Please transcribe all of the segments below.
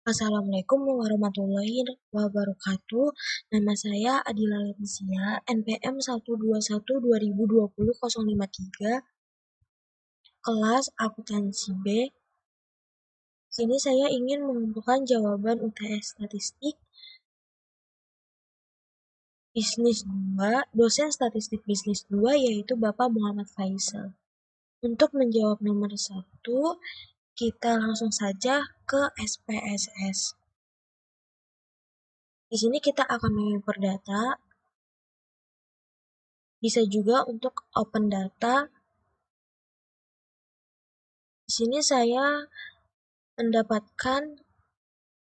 Assalamualaikum warahmatullahi wabarakatuh. Nama saya Adila Letisia, NPM 121-2020-053, kelas akuntansi B. Sini saya ingin mengumpulkan jawaban UTS Statistik Bisnis 2, dosen Statistik Bisnis 2 yaitu Bapak Muhammad Faisal. Untuk menjawab nomor 1, kita langsung saja ke SPSS. Di sini kita akan mengimpor data, bisa juga untuk open data. Di sini saya mendapatkan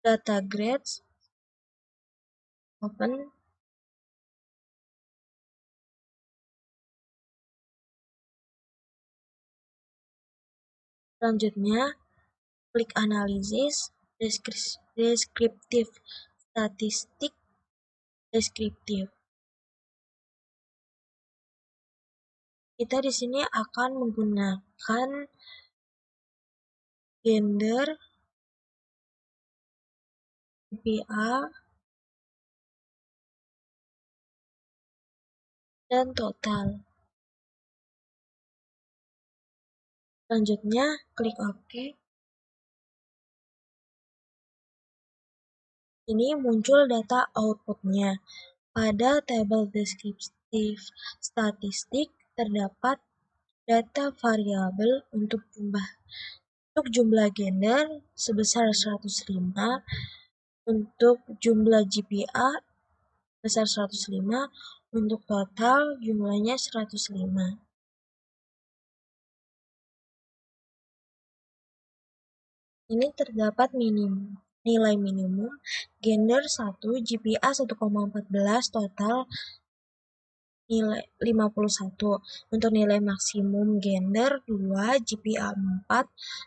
data grades, open. Selanjutnya, klik analisis, deskriptif, statistik, deskriptif. Kita di sini akan menggunakan gender, GPA, dan total. Selanjutnya, klik OK. Ini muncul data outputnya. Pada tabel deskriptif statistik terdapat data variabel untuk jumlah gender sebesar 105, untuk jumlah GPA sebesar 105, untuk total jumlahnya 105. Ini terdapat nilai minimum gender 1, GPA 1,14, total nilai 51. Untuk nilai maksimum gender 2, GPA 4,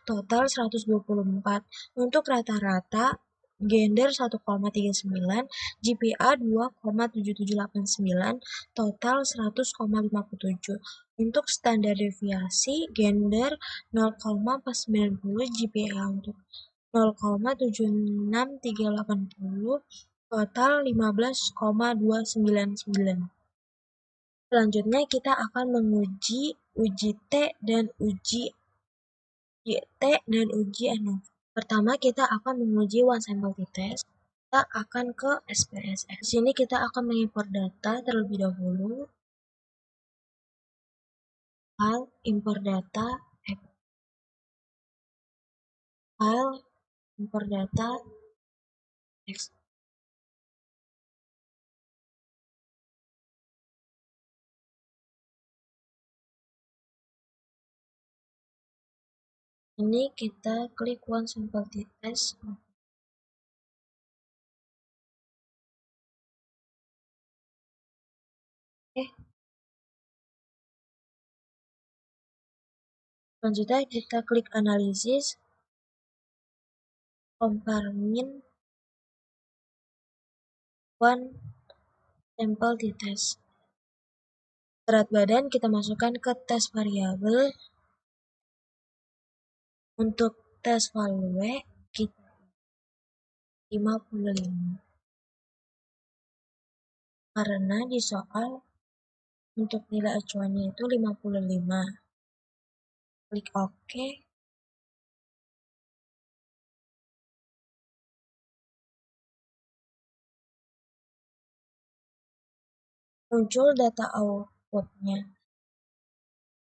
total 124. Untuk rata-rata gender 1,39, GPA 2,7789, total 100,57. Untuk standar deviasi gender 0,490, GPA untuk 0,76380, total 15,299. Selanjutnya kita akan menguji uji T dan uji ANOVA. Pertama kita akan menguji one sample t-test. Kita akan ke SPSS. Di sini kita akan mengimpor data terlebih dahulu. File, impor data, file, impor data, text. Ini kita klik one sample t-test. Selanjutnya kita klik analisis, compare mean, one sample t-test. Berat badan kita masukkan ke tes variabel. Untuk tes value kita 55. Karena di soal untuk nilai acuannya itu 55. Klik OK. Muncul data outputnya.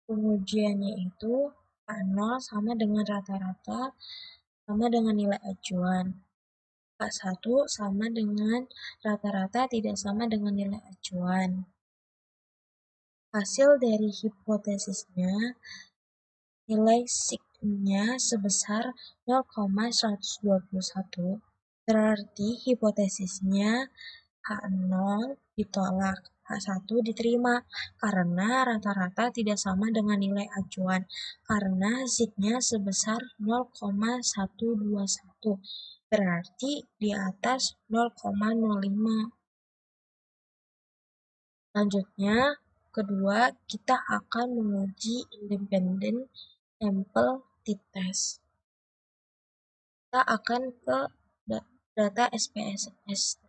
Pengujiannya itu K0 sama dengan rata-rata sama dengan nilai acuan. K1 sama dengan rata-rata tidak sama dengan nilai acuan. Hasil dari hipotesisnya, nilai sigma-nya sebesar 0,121, berarti hipotesisnya H0 ditolak, H1 diterima, karena rata-rata tidak sama dengan nilai acuan, karena sigma-nya sebesar 0,121, berarti di atas 0,05. Selanjutnya, kedua, kita akan menguji independen sampel t-test. Kita akan ke data SPSS.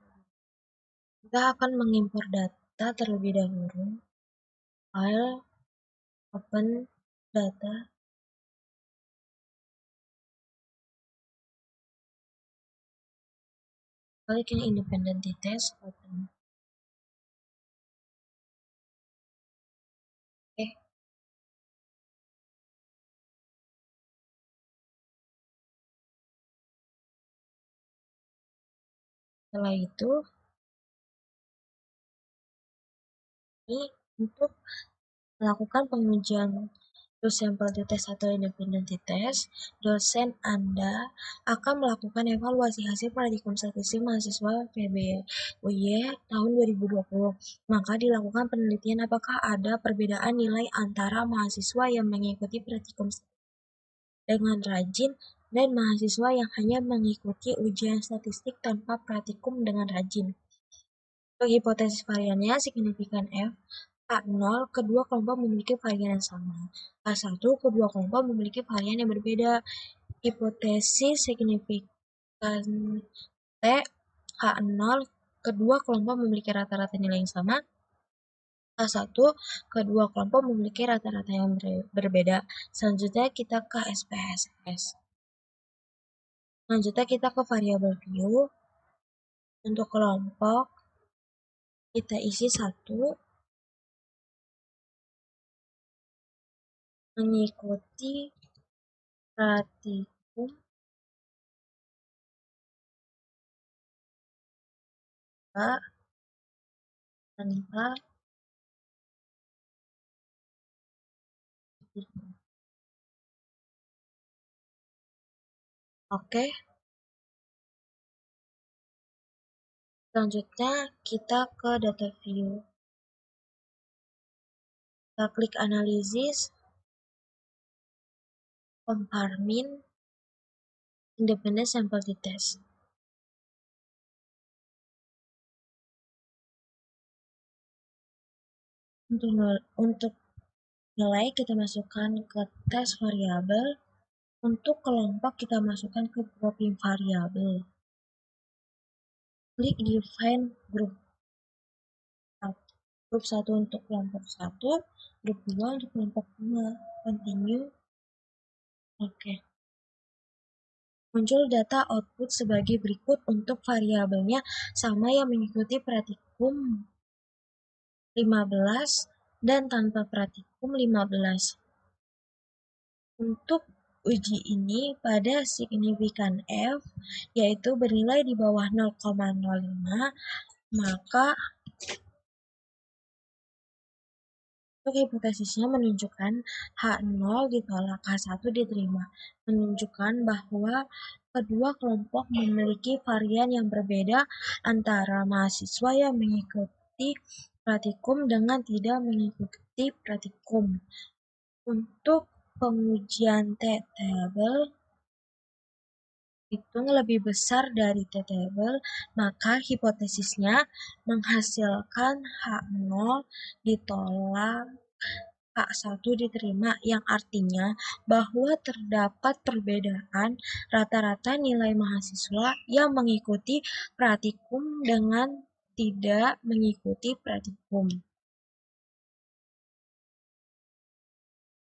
Kita akan mengimpor data terlebih dahulu. File, open data. Klik yang independent test, open. Oke. Setelah itu, ini untuk melakukan pengujian to sample test atau independent test, dosen Anda akan melakukan evaluasi hasil praktikum statistik mahasiswa PBUY tahun 2020. Maka dilakukan penelitian apakah ada perbedaan nilai antara mahasiswa yang mengikuti praktikum dengan rajin dan mahasiswa yang hanya mengikuti ujian statistik tanpa praktikum dengan rajin. Untuk hipotesis variannya signifikan F, A0 kedua kelompok memiliki varian yang sama. A1 kedua kelompok memiliki varian yang berbeda. Hipotesis signifikan T, H0 kedua kelompok memiliki rata-rata nilai yang sama. A1 kedua kelompok memiliki rata-rata yang berbeda. Selanjutnya kita ke SPSS. Selanjutnya kita ke variabel view. Untuk kelompok kita isi 1 mengikuti praktikum tanpa praktikum. Oke. Selanjutnya kita ke data view. Kita klik analisis, compare mean, independent sample test. Untuk nilai kita masukkan ke test variabel. Untuk kelompok kita masukkan ke grouping variabel. Klik define group. Grup 1 untuk kelompok 1, grup 2 untuk kelompok 2. Continue. Oke. Muncul data output sebagai berikut untuk variabelnya sama yang mengikuti praktikum 15 dan tanpa praktikum 15. Untuk uji ini pada signifikan F yaitu bernilai di bawah 0,05, maka untuk hipotesisnya menunjukkan H0 ditolak, H1 diterima, menunjukkan bahwa kedua kelompok memiliki varian yang berbeda antara mahasiswa yang mengikuti praktikum dengan tidak mengikuti praktikum. Untuk pengujian T-table hitung lebih besar dari T-table, maka hipotesisnya menghasilkan H0 ditolak, H1 diterima, yang artinya bahwa terdapat perbedaan rata-rata nilai mahasiswa yang mengikuti praktikum dengan tidak mengikuti praktikum.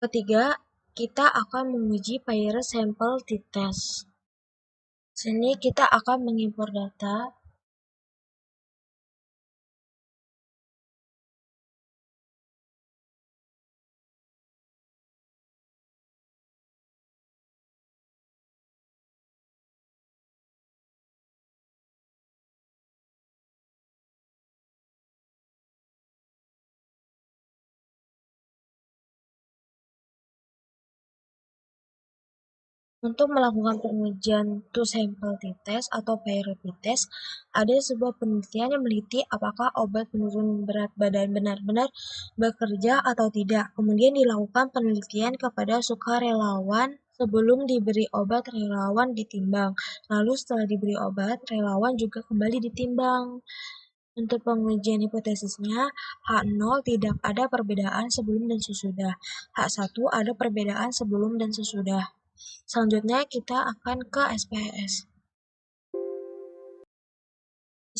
Ketiga, kita akan menguji pair sample t-test. Sini kita akan mengimpor data. Untuk melakukan pengujian to sample t-test atau pair t-test, ada sebuah penelitian yang meneliti apakah obat penurun berat badan benar-benar bekerja atau tidak. Kemudian dilakukan penelitian kepada sukarelawan. Sebelum diberi obat, relawan ditimbang. Lalu setelah diberi obat, relawan juga kembali ditimbang. Untuk pengujian hipotesisnya, H0 tidak ada perbedaan sebelum dan sesudah. H1 ada perbedaan sebelum dan sesudah. Selanjutnya kita akan ke SPSS.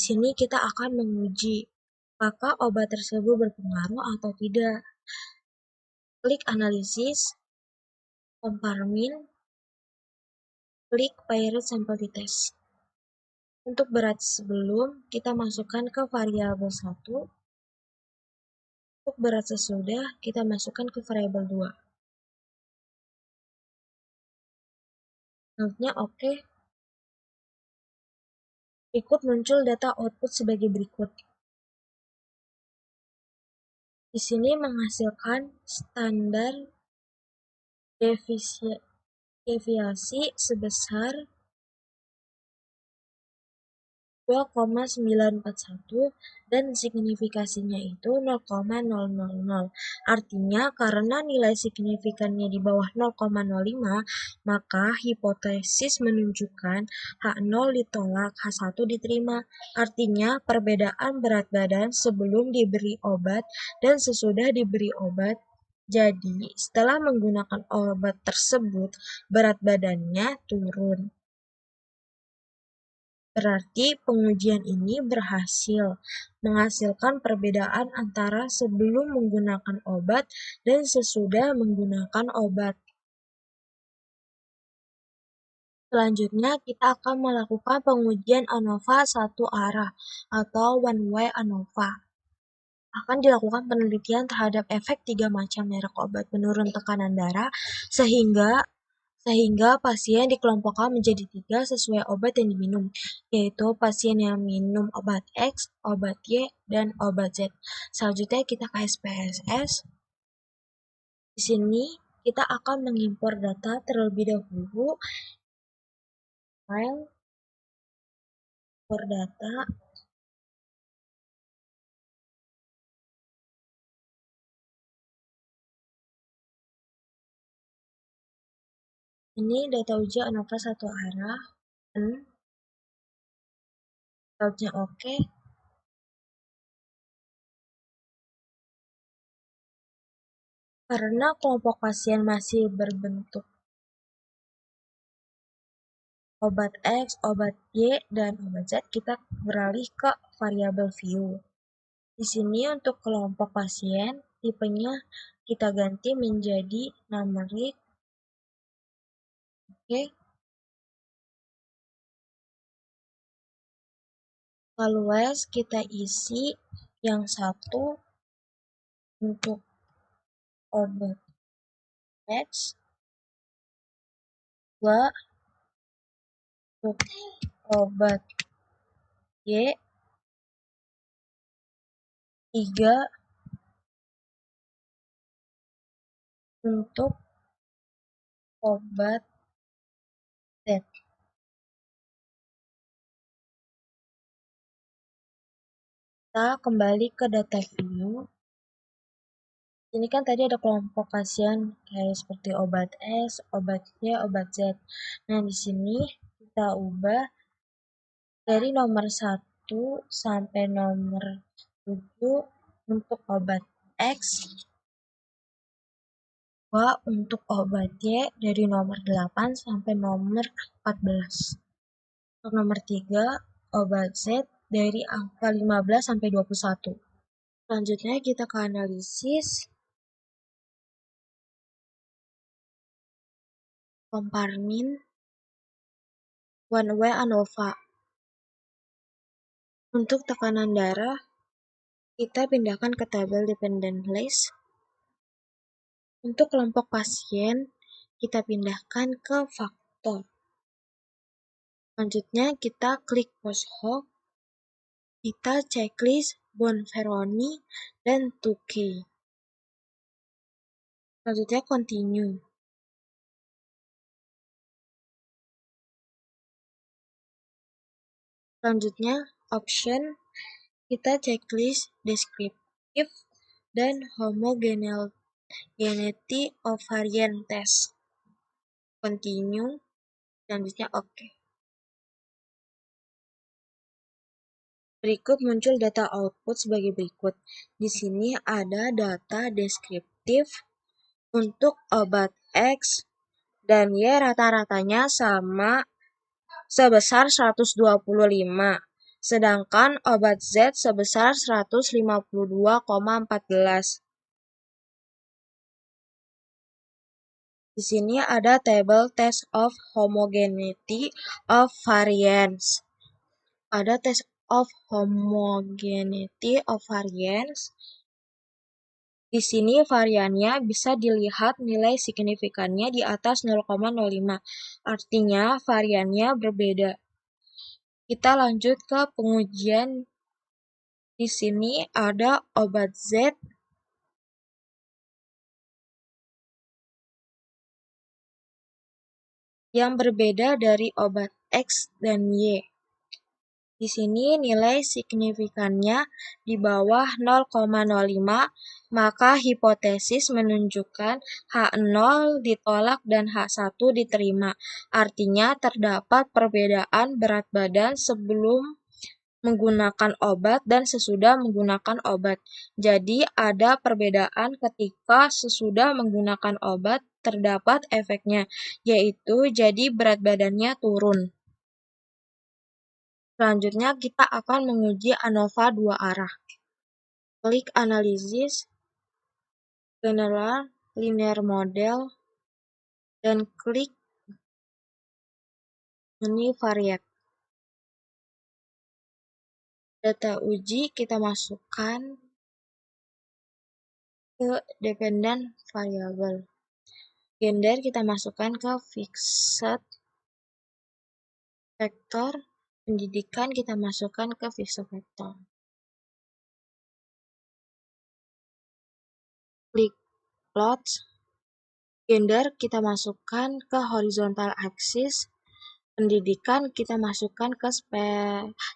sini kita akan menguji apakah obat tersebut berpengaruh atau tidak. Klik analisis, komparmin, klik pirate sample test. Untuk berat sebelum, kita masukkan ke variabel 1. Untuk berat sesudah, kita masukkan ke variabel 2. Selanjutnya oke. Berikut muncul data output sebagai berikut. Di sini menghasilkan standar deviasi sebesar 2,941 dan signifikasinya itu 0,000. Artinya karena nilai signifikannya di bawah 0,05, maka hipotesis menunjukkan H0 ditolak, H1 diterima. Artinya perbedaan berat badan sebelum diberi obat dan sesudah diberi obat. Jadi setelah menggunakan obat tersebut, berat badannya turun. Berarti pengujian ini berhasil menghasilkan perbedaan antara sebelum menggunakan obat dan sesudah menggunakan obat. Selanjutnya kita akan melakukan pengujian ANOVA satu arah atau one way ANOVA. Akan dilakukan penelitian terhadap efek 3 macam merek obat penurun tekanan darah sehingga pasien dikelompokkan menjadi 3 sesuai obat yang diminum, yaitu pasien yang minum obat X, obat Y, dan obat Z. Selanjutnya kita ke SPSS. Di sini kita akan mengimpor data terlebih dahulu. File, impor data. Ini data uji ANOVA satu arah. Lautnya oke. Karena kelompok pasien masih berbentuk obat X, obat Y, dan obat Z, kita beralih ke variabel view. Di sini untuk kelompok pasien, tipenya kita ganti menjadi numerik. Oke. Values kita isi yang satu untuk obat X, 2 untuk obat Y, 3 untuk obat Z. Kita kembali ke data view. Ini kan tadi ada kelompok pasien kayak seperti obat S, obat Y, obat Z. Nah, di sini kita ubah dari nomor 1 sampai nomor 7 untuk obat X, 2 untuk obat Y dari nomor 8 sampai nomor 14. Untuk nomor 3, obat Z dari angka 15 sampai 21. Selanjutnya kita ke analisis. Komparmin, one way ANOVA. Untuk tekanan darah, kita pindahkan ke tabel dependent list. Untuk kelompok pasien, kita pindahkan ke faktor. Selanjutnya kita klik post hoc, kita checklist Bonferroni dan 2K. Selanjutnya continue. Selanjutnya option, kita checklist descriptive dan homogeneity of variant test. Continue. Selanjutnya oke. Berikut muncul data output sebagai berikut. Di sini ada data deskriptif untuk obat X dan Y rata-ratanya sama sebesar 125. sedangkan obat Z sebesar 152,14. Di sini ada tabel test of homogeneity of variance. Ada test of homogeneity of variance. Di sini variannya bisa dilihat nilai signifikannya di atas 0,05. Artinya variannya berbeda. Kita lanjut ke pengujian. Di sini ada obat Z yang berbeda dari obat X dan Y. Di sini nilai signifikannya di bawah 0,05, maka hipotesis menunjukkan H0 ditolak dan H1 diterima. Artinya terdapat perbedaan berat badan sebelum menggunakan obat dan sesudah menggunakan obat. Jadi ada perbedaan ketika sesudah menggunakan obat terdapat efeknya, yaitu jadi berat badannya turun. Selanjutnya kita akan menguji ANOVA dua arah. Klik Analisis, General, Linear Model, dan klik Univariate. Data uji kita masukkan ke Dependent Variable. Gender kita masukkan ke Fixed Vector. Pendidikan kita masukkan ke Fixed Vector. Klik Plot. Gender kita masukkan ke Horizontal Axis. Pendidikan kita masukkan ke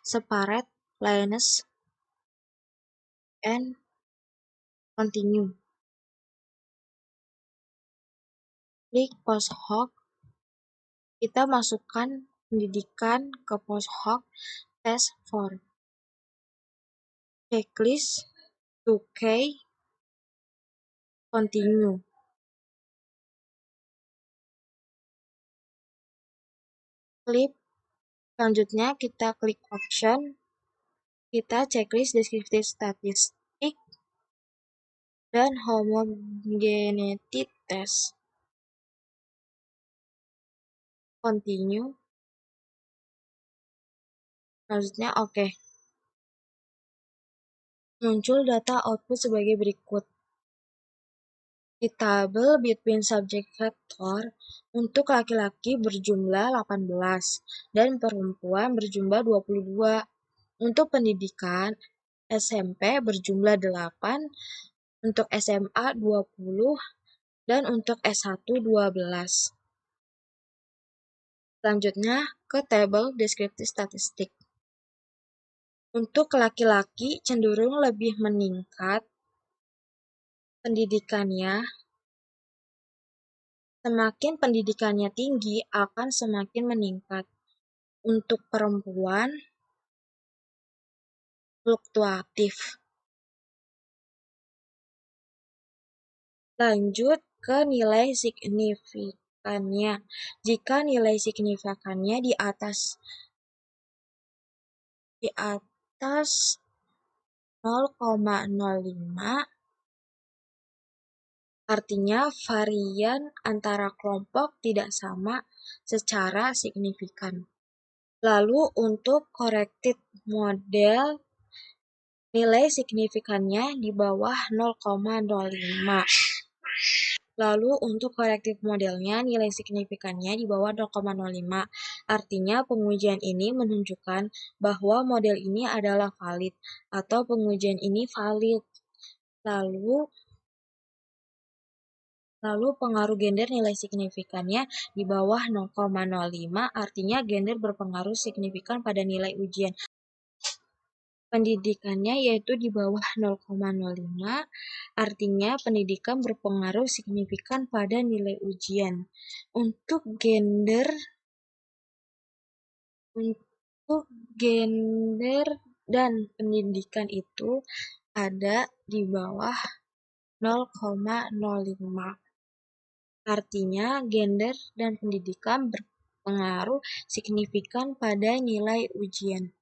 Separate Lines and Continue. Klik Post Hoc. Kita masukkan pendidikan ke Post Hoc Test Form. Checklist 2K. Continue. Klik. Selanjutnya kita klik Option. Kita checklist deskriptif statistik dan homogeneity test. Continue. Selanjutnya oke. Muncul data output sebagai berikut. Di tabel between subject factor, untuk laki-laki berjumlah 18 dan perempuan berjumlah 22. Untuk pendidikan, SMP berjumlah 8, untuk SMA 20, dan untuk S1 12. Selanjutnya ke tabel deskriptif statistik. Untuk laki-laki cenderung lebih meningkat pendidikannya. Semakin pendidikannya tinggi akan semakin meningkat. Untuk perempuan fluktuatif. Lanjut ke nilai signifikannya. Jika nilai signifikannya di atas 0,05, artinya varian antara kelompok tidak sama secara signifikan. Lalu untuk corrected model, nilai signifikannya di bawah 0,05. Lalu untuk corrective modelnya nilai signifikannya di bawah 0,05. Artinya pengujian ini menunjukkan bahwa model ini adalah valid atau pengujian ini valid. Lalu pengaruh gender nilai signifikannya di bawah 0,05, artinya gender berpengaruh signifikan pada nilai ujian. Pendidikannya yaitu di bawah 0,05, artinya pendidikan berpengaruh signifikan pada nilai ujian. Untuk gender dan pendidikan itu ada di bawah 0,05. Artinya gender dan pendidikan berpengaruh signifikan pada nilai ujian.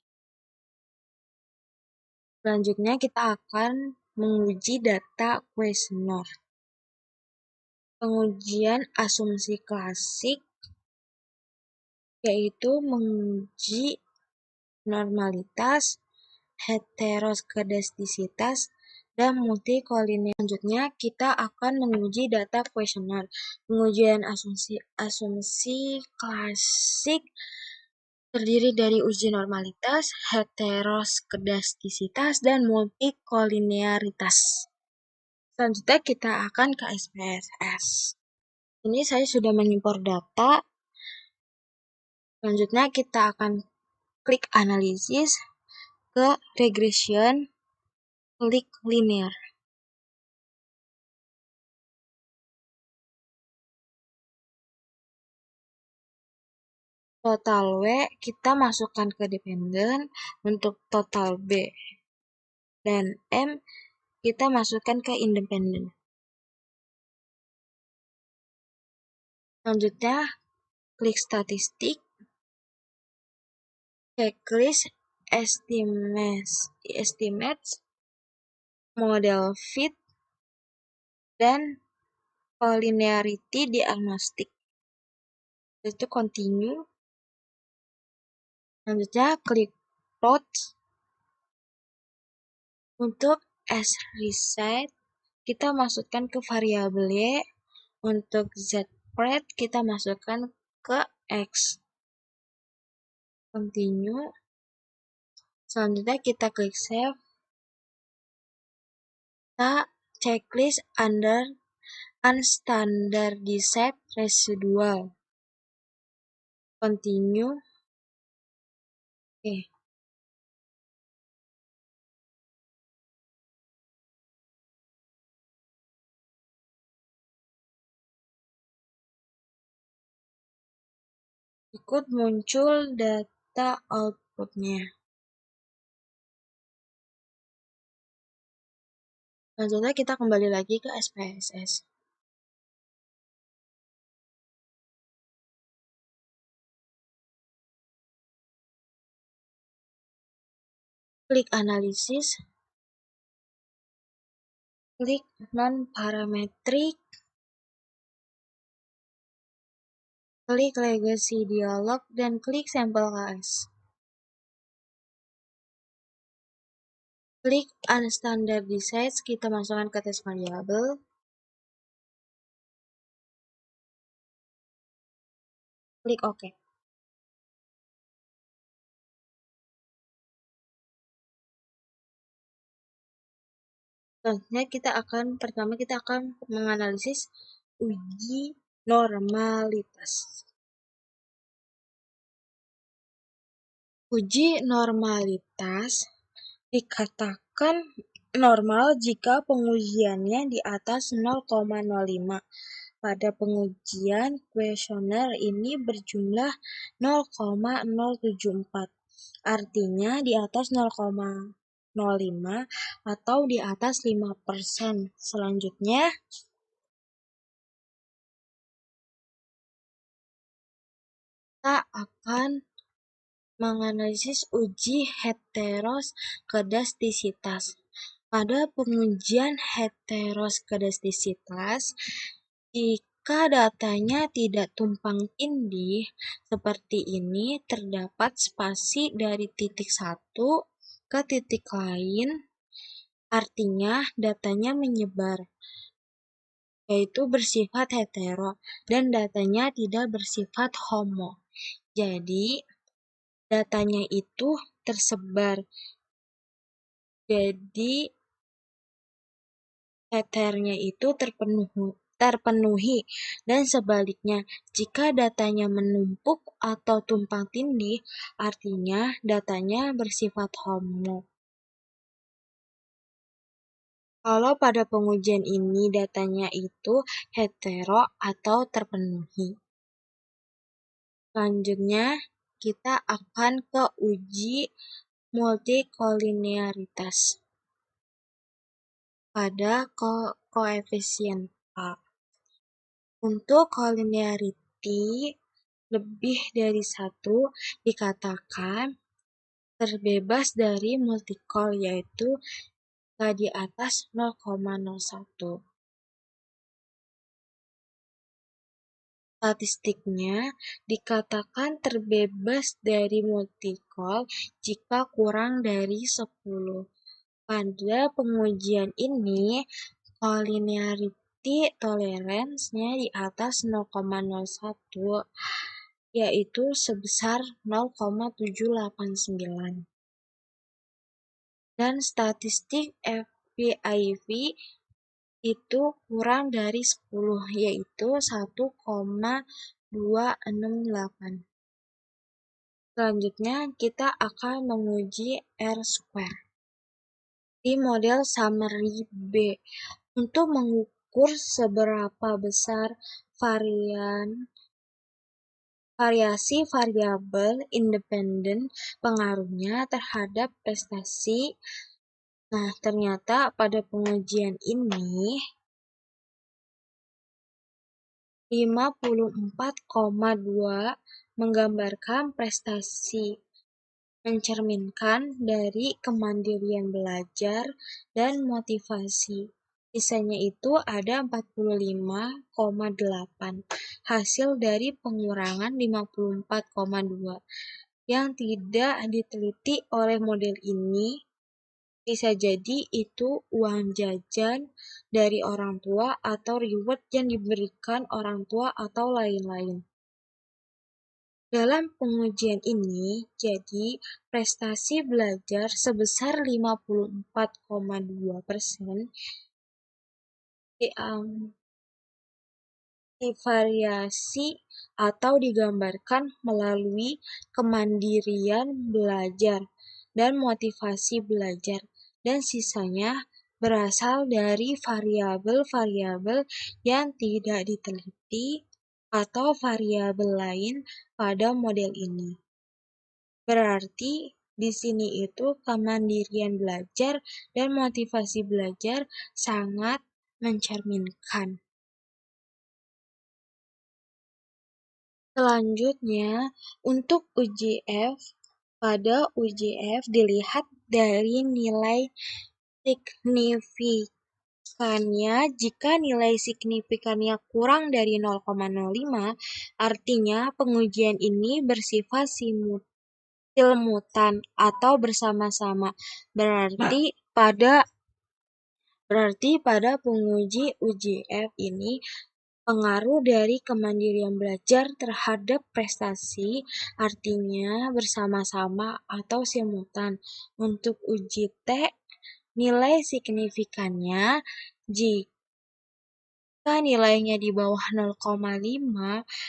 Selanjutnya kita akan menguji data kuesioner. Pengujian asumsi klasik yaitu menguji normalitas, heteroskedastisitas, dan multikolinearitas. Selanjutnya kita akan menguji data kuesioner. Pengujian asumsi klasik terdiri dari uji normalitas, heteroskedastisitas, dan multikolinearitas. Selanjutnya kita akan ke SPSS. Ini saya sudah mengimpor data. Selanjutnya kita akan klik analisis, ke regression, klik linear. Total W kita masukkan ke dependen, untuk total B dan M kita masukkan ke independen. Selanjutnya klik statistik, checklist estimates, model fit, dan collinearity diagnostic. Itu continue. Selanjutnya klik plot. Untuk as reset kita masukkan ke variabel Y. Untuk z-pred kita masukkan ke X. Continue. Selanjutnya kita klik save. Kita checklist under unstandardized residual. Continue. Oke. Ikut muncul data outputnya. Selanjutnya kita kembali lagi ke SPSS. Klik analisis, klik non-parametric, klik legacy dialog, dan klik sampel KS. Klik unstandardized, kita masukkan ke test variable. Klik OK. Selanjutnya pertama kita akan menganalisis uji normalitas. Uji normalitas dikatakan normal jika pengujiannya di atas 0,05. Pada pengujian kuesioner ini berjumlah 0,074. Artinya di atas 0,05 atau di atas 5%. Selanjutnya kita akan menganalisis uji heteroskedastisitas. Pada pengujian heteroskedastisitas, jika datanya tidak tumpang tindih seperti ini, terdapat spasi dari titik satu ke titik lain, artinya datanya menyebar, yaitu bersifat hetero, dan datanya tidak bersifat homo. Jadi, datanya itu tersebar. Jadi, heternya itu terpenuhi, dan sebaliknya, jika datanya menumpuk atau tumpang tindih, artinya datanya bersifat homo. Kalau pada pengujian ini datanya itu hetero atau terpenuhi. Selanjutnya, kita akan ke uji multikolinearitas pada koefisien A. Untuk collinearity lebih dari 1 dikatakan terbebas dari multicol, yaitu di atas 0,01. Statistiknya dikatakan terbebas dari multicol jika kurang dari 10. Pada pengujian ini, collinearity tolerance-nya di atas 0,01, yaitu sebesar 0,789. Dan statistik FPIV itu kurang dari 10, yaitu 1,268. Selanjutnya, kita akan menguji R-square di model summary B untuk mengukur seberapa besar variasi variabel independen pengaruhnya terhadap prestasi. Nah, ternyata pada pengujian ini 54,2 menggambarkan prestasi, mencerminkan dari kemandirian belajar dan motivasi. Sisanya itu ada 45,8 hasil dari pengurangan 54,2 yang tidak diteliti oleh model ini. Bisa jadi itu uang jajan dari orang tua atau reward yang diberikan orang tua atau lain-lain. Dalam pengujian ini, jadi prestasi belajar sebesar 54,2% divariasi atau digambarkan melalui kemandirian belajar dan motivasi belajar, dan sisanya berasal dari variabel-variabel yang tidak diteliti atau variabel lain pada model ini. Berarti di sini itu kemandirian belajar dan motivasi belajar sangat mencerminkan. Selanjutnya, untuk uji F, pada uji F dilihat dari nilai signifikannya. Jika nilai signifikannya kurang dari 0,05, artinya pengujian ini bersifat simultan atau bersama-sama. Berarti pada penguji uji F ini pengaruh dari kemandirian belajar terhadap prestasi artinya bersama-sama atau simultan. Untuk uji T, nilai signifikannya jika nilainya di bawah 0,5,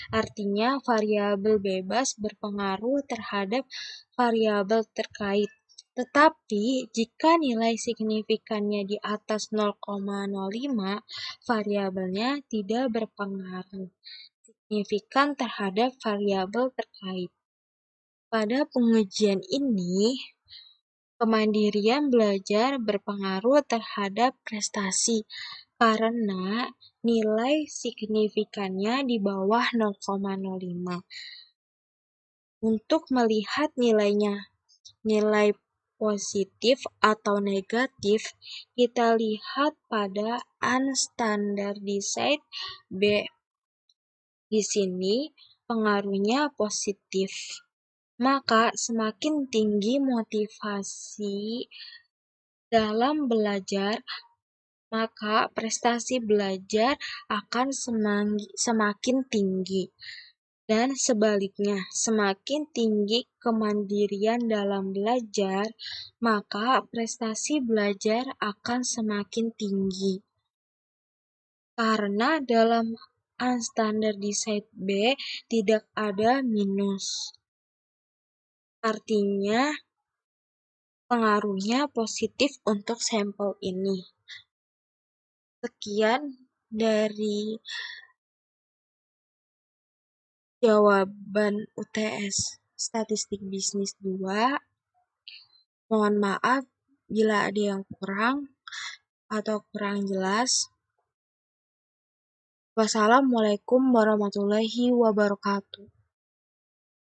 artinya variabel bebas berpengaruh terhadap variabel terkait. Tetapi jika nilai signifikannya di atas 0,05, variabelnya tidak berpengaruh signifikan terhadap variabel terkait. Pada pengujian ini, kemandirian belajar berpengaruh terhadap prestasi karena nilai signifikannya di bawah 0,05. Untuk melihat nilai positif atau negatif, kita lihat pada unstandardized B. Di sini pengaruhnya positif. Maka semakin tinggi motivasi dalam belajar, maka prestasi belajar akan semakin tinggi. Dan sebaliknya, semakin tinggi kemandirian dalam belajar, maka prestasi belajar akan semakin tinggi. Karena dalam unstandardized B tidak ada minus. Artinya pengaruhnya positif untuk sampel ini. Sekian dari jawaban UTS Statistik Bisnis 2. Mohon maaf bila ada yang kurang atau kurang jelas. Wassalamualaikum warahmatullahi wabarakatuh.